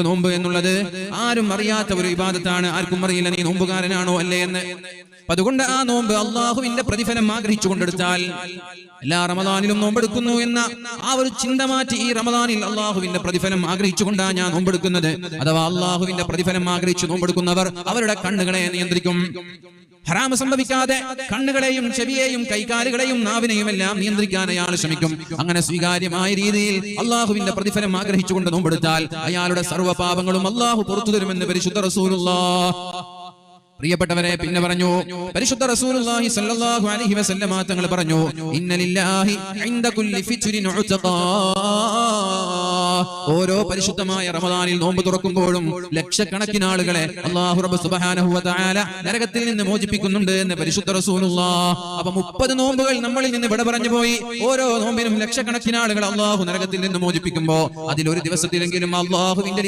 നോമ്പ് എന്നുള്ളത് ആരും അറിയാത്ത ഒരു ഇബാദത്താണ്. ആർക്കും അറിയില്ല നീ നോമ്പുകാരനാണോ അല്ലേ എന്ന്. അതുകൊണ്ട് ആ നോമ്പ് അള്ളാഹുവിന്റെ പ്രതിഫലം ആഗ്രഹിച്ചു കൊണ്ടെടുത്താൽ, എല്ലാ റമദാനിലും നോമ്പെടുക്കുന്നു എന്ന ആ ഒരു ചിന്ത മാറ്റി ഈ റമദാനിൽ അള്ളാഹുവിന്റെ പ്രതിഫലം ആഗ്രഹിച്ചുകൊണ്ടാണ് ഞാൻ നോമ്പെടുക്കുന്നത്, അഥവാ അള്ളാഹുവിന്റെ പ്രതിഫലം ആഗ്രഹിച്ചു നോമ്പെടുക്കുന്നവർ അവരുടെ കണ്ണുകളെ നിയന്ത്രിക്കും. ഹറാമ് സംഭവിക്കാതെ കണ്ണുകളെയും ചെവിയെയും കൈകാലുകളെയും നാവിനെയും എല്ലാം നിയന്ത്രിക്കാൻ അയാൾ ശ്രമിക്കും. അങ്ങനെ സ്വീകാര്യമായ രീതിയിൽ അള്ളാഹുവിന്റെ പ്രതിഫലം ആഗ്രഹിച്ചുകൊണ്ട് നോമ്പെടുത്താൽ അയാളുടെ സർവ്വ പാപങ്ങളും അള്ളാഹു പുറത്തു തരുമെന്ന് പരിശുദ്ധ റസൂലുള്ളാഹ്. പ്രിയപ്പെട്ടവരെ, പിന്നെ പറഞ്ഞു പരിശുദ്ധ റസൂലുള്ളാഹി സ്വല്ലല്ലാഹു അലൈഹി വസല്ലമ തങ്ങൾ പറഞ്ഞു, ഇന്നലില്ലാഹി ഇൻദ കുല്ലി ഫിത്രിൻ ഉതഖാ. ഓരോ പരിശുദ്ധമായ റമദാനിൽ നോമ്പ് തുറക്കുമ്പോഴും ലക്ഷക്കണക്കിന് ആളുകളെ അല്ലാഹു റബ്ബ് സുബ്ഹാനഹു വ തആല നരകത്തിൽ നിന്ന് മോചിപ്പിക്കുന്നുണ്ട് എന്ന് പരിശുദ്ധ റസൂലുള്ളാഹ്. അപ്പൊ 30 നോമ്പുകൾ നമ്മളിൽ നിന്ന് വിട പറഞ്ഞു പോയി. ഓരോ നോമ്പിനും ലക്ഷക്കണക്കിന് ആളുകൾ അല്ലാഹു നരകത്തിൽ നിന്ന് മോചിപ്പിക്കുമ്പോൾ അതിലൊരു ദിവസത്തിലെങ്കിലും അല്ലാഹുവിന്റെ